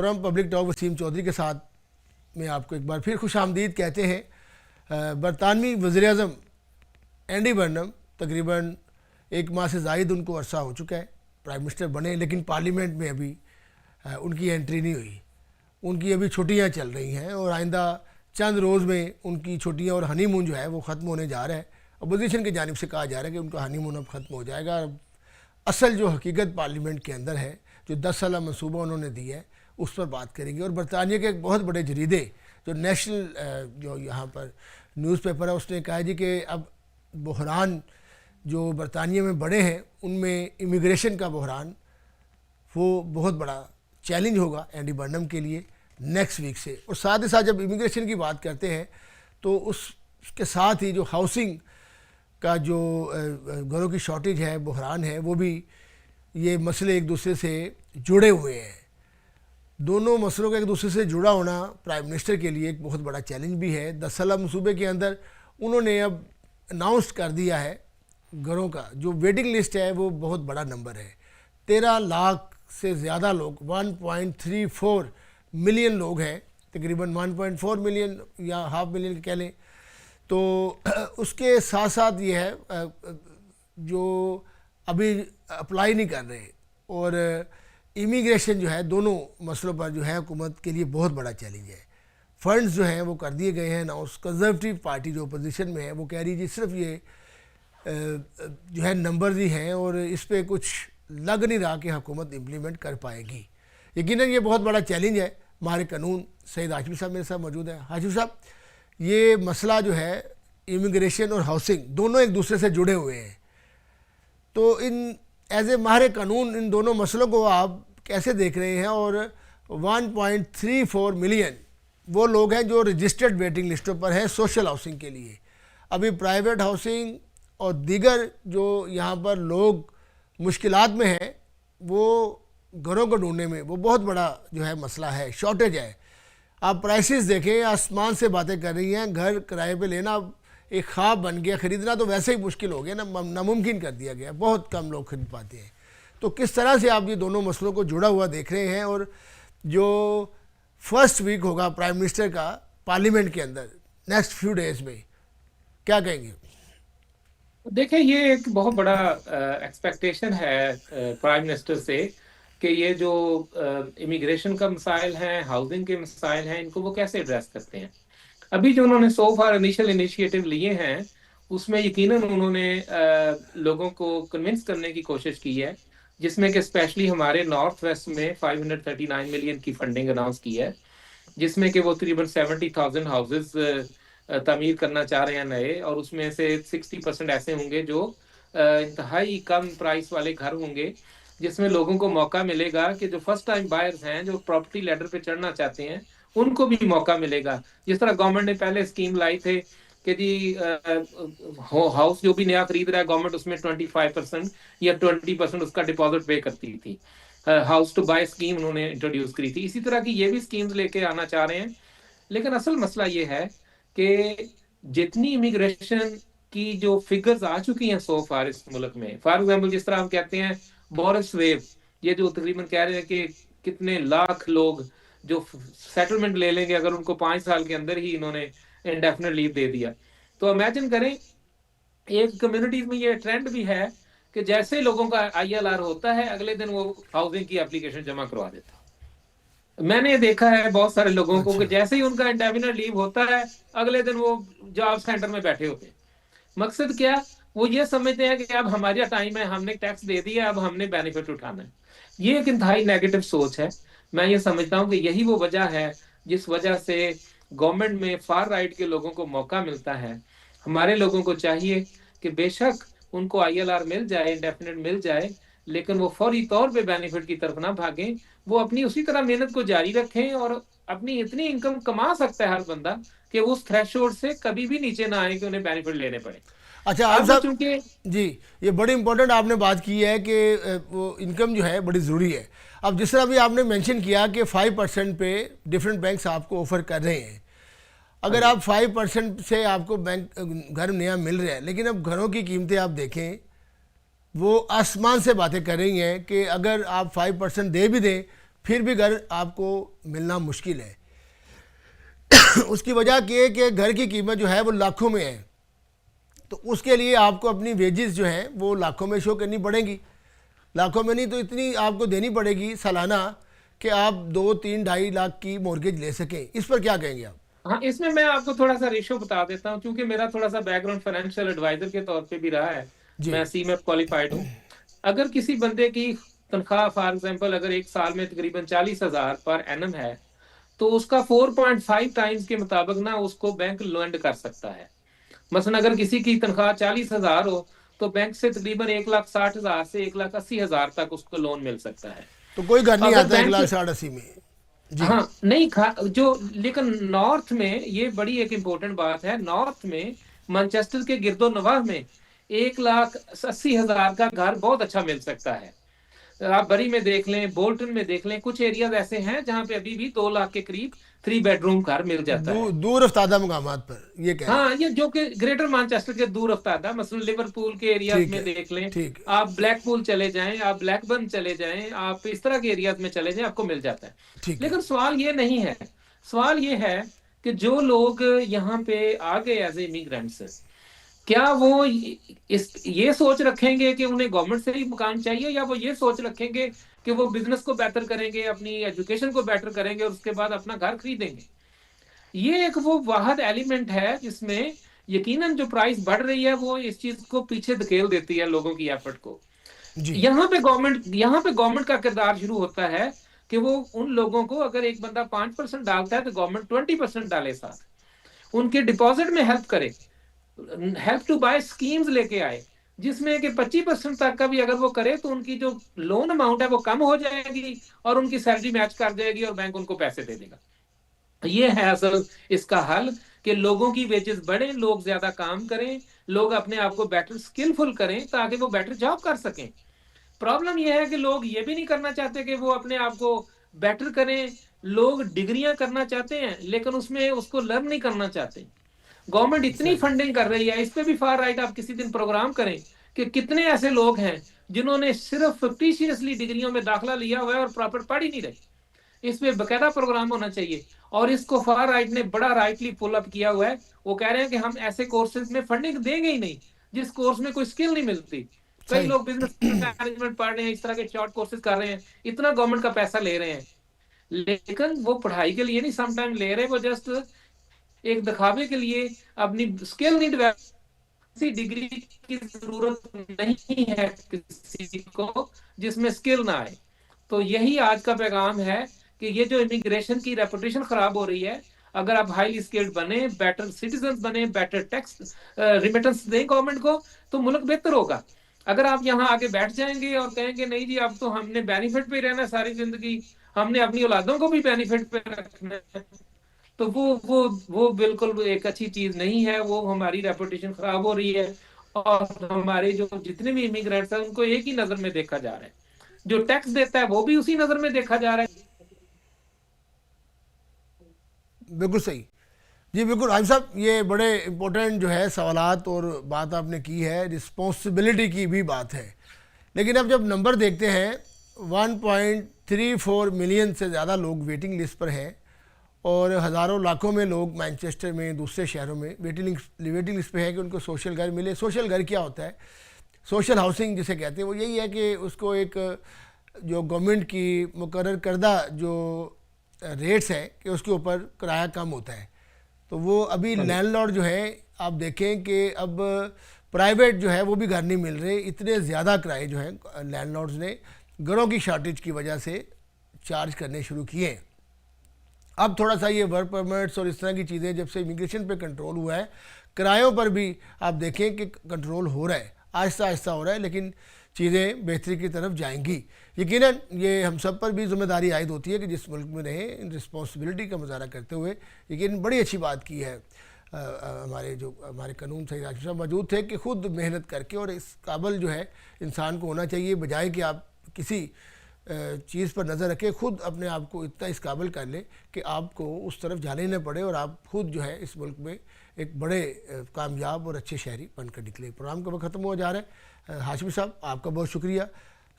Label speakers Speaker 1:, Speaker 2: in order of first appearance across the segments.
Speaker 1: Forum public talk Wasim Chaudhary के साथ में आपको एक बार फिर खुश आमदीद कहते हैं। बरतानवी वज़ीर-ए-आज़म एंडी बर्नम तकरीबन 1 माह से ज़ायद उनको अरसा हो चुका है प्राइम मिनिस्टर बने, लेकिन पार्लियामेंट में अभी उनकी एंट्री नहीं हुई। उनकी अभी छुट्टियां चल रही हैं और आइंदा चंद रोज़ में उनकी छुट्टियां और हनीमून जो है वो ख़त्म होने जा रहा है। अपोजिशन की जानिब से कहा जा रहा है कि उनका हनीमून अब ख़त्म हो जाएगा। असल जो हकीकत पार्लियामेंट के अंदर है, जो 10 साल मनसूबा उन्होंने दिया है, उस पर बात करेंगे। और बरतानिया के एक बहुत बड़े जरीदे जो नेशनल जो यहाँ पर न्यूज़पेपर है, उसने कहा जी कि अब बहरान जो बरतानिया में बड़े हैं उनमें इमिग्रेशन का बहरान वो बहुत बड़ा चैलेंज होगा एंडी बर्नम के लिए नेक्स्ट वीक से। और साथ ही साथ जब इमिग्रेशन की बात करते हैं तो उसके साथ ही जो हाउसिंग का जो घरों की शॉर्टेज है, बहरान है, वो भी ये मसले एक दूसरे से जुड़े हुए हैं। दोनों मसलों का एक दूसरे से जुड़ा होना प्राइम मिनिस्टर के लिए एक बहुत बड़ा चैलेंज भी है। 10 साल मनसूबे के अंदर उन्होंने अब अनाउंस कर दिया है घरों का जो वेटिंग लिस्ट है वो बहुत बड़ा नंबर है। 13 लाख से ज़्यादा लोग 1.34 मिलियन लोग हैं, तकरीबन 1.4 मिलियन या हाफ मिलियन कह लें। तो उसके साथ साथ ये है जो अभी अप्लाई नहीं कर रहे और इमिग्रेशन जो है, दोनों मसलों पर जो है हुकूमत के लिए बहुत बड़ा चैलेंज है। फंड्स जो हैं वो कर दिए गए हैं ना। उस कंजर्वेटिव पार्टी जो अपोजिशन में है वो कह रही है जी सिर्फ ये जो है नंबर ही हैं और इस पर कुछ लग नहीं रहा कि हुकूमत इम्प्लीमेंट कर पाएगी। यकीनन ये बहुत बड़ा चैलेंज है। हमारे कानून सईद हाशमी साहब मेरे साथ मौजूद है। हाशमी साहब, ये मसला जो है इमिग्रेशन और हाउसिंग दोनों एक दूसरे से जुड़े हुए हैं, तो इन एज ए माहिर कानून इन दोनों मसलों को आप कैसे देख रहे हैं? और 1.34 मिलियन वो लोग हैं जो रजिस्टर्ड वेटिंग लिस्टों पर हैं सोशल हाउसिंग के लिए। अभी प्राइवेट हाउसिंग और दीगर जो यहाँ पर लोग मुश्किलात में हैं वो घरों को ढूंढने में वो बहुत बड़ा जो है मसला है, शॉर्टेज है। आप प्राइसेस देखें, आसमान से बातें कर रही हैं। घर किराए पे लेना एक ख्वाब बन गया, ख़रीदना तो वैसे ही मुश्किल हो गया ना, नामुमकिन कर दिया गया, बहुत कम लोग खरीद पाते हैं। तो किस तरह से आप ये दोनों मसलों को जुड़ा हुआ देख रहे हैं? और जो फर्स्ट वीक होगा प्राइम मिनिस्टर का पार्लियामेंट के अंदर नेक्स्ट फ्यू डेज़ में, क्या कहेंगे?
Speaker 2: देखिए, ये एक बहुत बड़ा एक्सपेक्टेशन है प्राइम मिनिस्टर से कि ये जो इमिग्रेशन का मसाइल हैं, हाउसिंग के मसाइल हैं, इनको वो कैसे एड्रेस करते हैं। अभी जो उन्होंने सो फार इनिशियल इनिशिएटिव लिए हैं उसमें यकीनन उन्होंने लोगों को कन्विंस करने की कोशिश की है, जिसमें कि स्पेशली हमारे नॉर्थ वेस्ट में 539 मिलियन की फंडिंग अनाउंस की है, जिसमें कि वो तकरीबन 70,000 हाउसेज तमीर करना चाह रहे हैं नए, और उसमें से 60% ऐसे होंगे जो इंतहाई कम प्राइस वाले घर होंगे, जिसमें लोगों को मौका मिलेगा कि जो फर्स्ट टाइम बायर्स हैं, जो प्रॉपर्टी लैडर पे चढ़ना चाहते हैं, उनको भी मौका मिलेगा। जिस तरह गवर्नमेंट ने पहले स्कीम लाई थे कि जी हाउस जो भी नया खरीद रहा है गवर्नमेंट उसमें 25% या 20% उसका डिपॉजिट पे करती थी। हाउस टू बाय स्कीम उन्होंने इंट्रोड्यूस करी थी। इसी तरह की ये भी स्कीम्स लेके आना चाह रहे हैं। लेकिन असल मसला ये है कि जितनी इमिग्रेशन की जो फिगर्स आ चुकी हैं सो फार इस मुल्क में, फॉर एग्जाम्पल जिस तरह हम कहते हैं बोरिस वेव, ये जो तकरीबन कह रहे हैं कि कितने लाख लोग जो सेटलमेंट ले लेंगे अगर उनको 5 साल के अंदर ही इन्होंने इंडेफिनिट लीव दे दिया। तो इमेजिन करें, एक कम्युनिटीज में ये ट्रेंड भी है कि जैसे लोगों का ILR होता है अगले दिन वो हाउसिंग की एप्लीकेशन जमा करवा देता। मैंने देखा है बहुत सारे लोगों को कि जैसे ही उनका इंडेफिनिट लीव होता है अगले दिन वो जॉब सेंटर में बैठे होते हैं। मकसद क्या? वो ये समझते हैं कि अब हमारा टाइम है, हमने टैक्स दे दिया, अब हमने बेनिफिट उठाना है। ये एक इंतहाई नेगेटिव सोच है। मैं ये समझता हूँ कि यही वो वजह है जिस वजह से गवर्नमेंट में फार राइट के लोगों को मौका मिलता है। हमारे लोगों को चाहिए कि बेशक उनको ILR मिल जाए, इंडेफिनिट मिल जाए, लेकिन वो फौरी तौर पे बेनिफिट की तरफ ना भागें। वो अपनी उसी तरह मेहनत को जारी रखें और अपनी इतनी इनकम कमा सकता है हर बंदा कि उस थ्रेशोल्ड से कभी भी नीचे ना आए कि उन्हें बेनिफिट लेने पड़े।
Speaker 1: अच्छा आप साहब जी, ये बड़ी इंपॉर्टेंट आपने बात की है कि वो इनकम जो है बड़ी ज़रूरी है। अब जिस तरह भी आपने मेंशन किया कि 5% पे डिफरेंट बैंक्स आपको ऑफ़र कर रहे हैं, अगर आप 5% से आपको बैंक घर नया मिल रहा है, लेकिन अब घरों की कीमतें आप देखें वो आसमान से बातें कर रही हैं कि अगर आप 5% दे भी दें फिर भी घर आपको मिलना मुश्किल है। उसकी वजह ये है कि घर की कीमत जो है वो लाखों में है, तो उसके लिए आपको अपनी वेजेस जो हैं वो लाखों में शो करनी पड़ेंगी। लाखों में नहीं तो इतनी आपको देनी पड़ेगी सालाना कि आप 2, 3, 2.5 लाख की मॉर्गेज ले सकें। इस पर क्या कहेंगे आप?
Speaker 2: हाँ, इसमें मैं आपको थोड़ा सा रेशो बता देता हूँ, क्योंकि मेरा थोड़ा सा बैकग्राउंड फाइनेंशियल एडवाइजर के तौर पे भी रहा है।
Speaker 1: जी
Speaker 2: मैं सीमेप क्वालिफाइड हूँ। अगर किसी बंदे की तनख्वाह फॉर एग्जांपल अगर एक साल में तकरीबन 40,000 पर एनम है, तो उसका 4.5 टाइम्स के मुताबिक ना उसको बैंक लोन कर सकता है। मसलन अगर किसी की तनख्वाह 40,000 हो, तो बैंक से तकरीबन 1,60,000 से 1,80,000 तक उसको लोन मिल सकता है।
Speaker 1: तो कोई घर नहीं
Speaker 2: अगर
Speaker 1: आता एक
Speaker 2: बैंक,
Speaker 1: लाख साठ अस्सी में। जी
Speaker 2: हाँ नहीं जो, लेकिन नॉर्थ में ये बड़ी एक इंपॉर्टेंट बात है, नॉर्थ में मैनचेस्टर के गिरदो नवाह में 1,80,000 का घर बहुत अच्छा मिल सकता है। आप बरी में देख लें, बोल्टन में देख लें, कुछ एरियाज ऐसे हैं जहां पे अभी भी 2 लाख के करीब 3 बेडरूम घर मिल जाता है।
Speaker 1: दूर अफ्तादा मुकामात पर ये कह रहे हैं।
Speaker 2: हाँ, ये जो कि ग्रेटर मैनचेस्टर के दूर अफ्तादा, मसलन लिवरपूल के एरियाज
Speaker 1: ठीक
Speaker 2: में
Speaker 1: है,
Speaker 2: देख लें,
Speaker 1: ठीक है,
Speaker 2: आप ब्लैकपूल चले जाएं, आप ब्लैकबर्न चले जाएं, आप इस तरह के एरियाज में चले जाएं, आपको मिल जाता है।
Speaker 1: ठीक है।
Speaker 2: लेकिन सवाल ये नहीं है। सवाल ये है कि जो लोग यहाँ पे आ गए एज ए इमिग्रेंट्स, क्या वो इस ये सोच रखेंगे कि उन्हें गवर्नमेंट से ही मकान चाहिए, या वो ये सोच रखेंगे कि वो बिजनेस को बेहतर करेंगे, अपनी एजुकेशन को बेहतर करेंगे और उसके बाद अपना घर खरीदेंगे? ये एक वो वाहद एलिमेंट है जिसमें यकीनन जो प्राइस बढ़ रही है वो इस चीज को पीछे धकेल देती है लोगों की एफर्ट को।
Speaker 1: जी
Speaker 2: यहाँ पे गवर्नमेंट का किरदार शुरू होता है कि वो उन लोगों को, अगर एक बंदा 5% डालता है तो गवर्नमेंट 20% डाले, साथ उनके डिपॉजिट में हेल्प करे, हेल्प टू बाय स्कीम्स लेके आए, जिसमें कि 25% तक का भी अगर वो करे तो उनकी जो लोन अमाउंट है वो कम हो जाएगी और उनकी सैलरी मैच कर जाएगी और बैंक उनको पैसे दे देगा। ये है असल इसका हल, कि लोगों की वेजेस बढ़े, लोग ज्यादा काम करें, लोग अपने आप को बेटर स्किलफुल करें ताकि वो बेटर जॉब कर सकें। प्रॉब्लम यह है कि लोग ये भी नहीं करना चाहते कि वो अपने आप को बेटर करें। लोग डिग्रियां करना चाहते हैं लेकिन उसमें उसको लर्न नहीं करना चाहते। गवर्नमेंट इतनी
Speaker 1: सही।
Speaker 2: फंडिंग कर रही है, इस पे भी फार राइट आप किसी दिन प्रोग्राम करें कि कितने ऐसे लोग हैं जिन्होंने सिर्फ फिक्टिशियसली डिग्रियों में दाखिला लिया हुआ है और प्रॉपर पढ़ ही नहीं रहे। इस पे बकायदा प्रोग्राम होना चाहिए, और इसको फार राइट ने बड़ा राइटली पुल अप किया हुआ है। वो कह रहे हैं कि हम ऐसे कोर्सेज में फंडिंग देंगे ही नहीं जिस कोर्स में कोई स्किल नहीं मिलती। कई
Speaker 1: सही।
Speaker 2: लोग बिजनेस मैनेजमेंट पढ़ रहे हैं, इस तरह के शॉर्ट कोर्सेज कर रहे हैं, इतना गवर्नमेंट का पैसा ले रहे हैं, लेकिन वो पढ़ाई के लिए नहीं समटाइम ले रहे, वो जस्ट एक दिखावे के लिए अपनी स्किल नहीं डेवलप। किसी डिग्री की जरूरत नहीं है किसी को जिसमें स्किल ना आए। तो यही आज का पैगाम है कि ये जो इमिग्रेशन की रेपुटेशन खराब हो रही है, अगर आप हाईली स्किल्ड बने, बेटर सिटीजन बने, बेटर टैक्स रिमिटेंस दें गवर्नमेंट को, तो मुल्क बेहतर होगा। अगर आप यहाँ आके बैठ जाएंगे और कहेंगे नहीं जी अब तो हमने बेनिफिट पे रहना है सारी जिंदगी, हमने अपनी औलादों को भी बेनिफिट पे रखना है, तो वो बिल्कुल एक अच्छी चीज नहीं है। वो हमारी रेपुटेशन खराब हो रही है, और हमारे जो जितने भी इमिग्रेंट्स हैं उनको एक ही नजर में देखा जा रहा है, जो टैक्स देता है वो भी उसी नजर में देखा जा रहा है।
Speaker 1: बिल्कुल सही। जी बिल्कुल आइम साहब, ये बड़े इम्पोर्टेंट जो है सवालात और बात आपने की है, रिस्पॉन्सिबिलिटी की भी बात है। लेकिन अब जब नंबर देखते हैं 1.34 मिलियन से ज़्यादा लोग वेटिंग लिस्ट पर हैं और हज़ारों लाखों में लोग मैनचेस्टर में दूसरे शहरों में वेटिंग लिस्ट पे है कि उनको सोशल घर मिले। सोशल घर क्या होता है? सोशल हाउसिंग जिसे कहते हैं वो यही है कि उसको एक जो गवर्नमेंट की मुकर्रर करदा जो रेट्स है कि उसके ऊपर किराया कम होता है। तो वो अभी लैंडलॉर्ड जो है आप देखें कि अब प्राइवेट जो है वो भी घर नहीं मिल रहे, इतने ज़्यादा किराए जो है लैंडलॉर्ड्स ने घरों की शॉर्टेज की वजह से चार्ज करने शुरू किए हैं। अब थोड़ा सा ये वर्क परमिट्स और इस तरह की चीज़ें जब से इमिग्रेशन पे कंट्रोल हुआ है, किरायों पर भी आप देखें कि कंट्रोल हो रहा है, आहिस्ता आहिस्ता हो रहा है, लेकिन चीज़ें बेहतरी की तरफ जाएंगी। यकीनन ये हम सब पर भी जिम्मेदारी आयद होती है कि जिस मुल्क में रहें रिस्पॉन्सिबिलिटी का मुजाहरा करते हुए। यकीन बड़ी अच्छी बात की है हमारे कानून सही राज साहब मौजूद थे कि ख़ुद मेहनत करके, और इस काबिल जो है इंसान को होना चाहिए, बजाय कि आप किसी चीज़ पर नज़र रखें, ख़ुद अपने आप को इतना इस काबिल कर लें कि आपको उस तरफ जाने न पड़े और आप खुद जो है इस मुल्क में एक बड़े कामयाब और अच्छे शहरी बनकर निकले। प्रोग्राम का वक्त ख़त्म हो जा रहा है। हाशिमी साहब आपका बहुत शुक्रिया,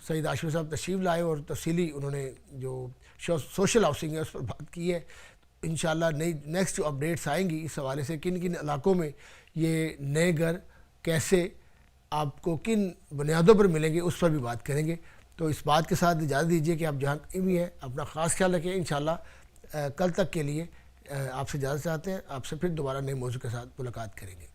Speaker 1: सईद आशिफ साहब तशरीफ़ लाए और तफसीली उन्होंने जो सोशल हाउसिंग है उस पर बात की है। इंशाल्लाह नई नेक्स्ट जो अपडेट्स आएंगी इस हवाले से, किन किन इलाकों में ये नए घर कैसे आपको किन बुनियादों पर मिलेंगे, उस पर भी बात करेंगे। तो इस बात के साथ इजाज़त दीजिए कि आप जहाँ कहीं भी हैं अपना ख़ास ख्याल रखें। इंशाल्लाह कल तक के लिए आपसे इजाज़त चाहते हैं। आपसे फिर दोबारा नए मौजू के साथ मुलाकात करेंगे।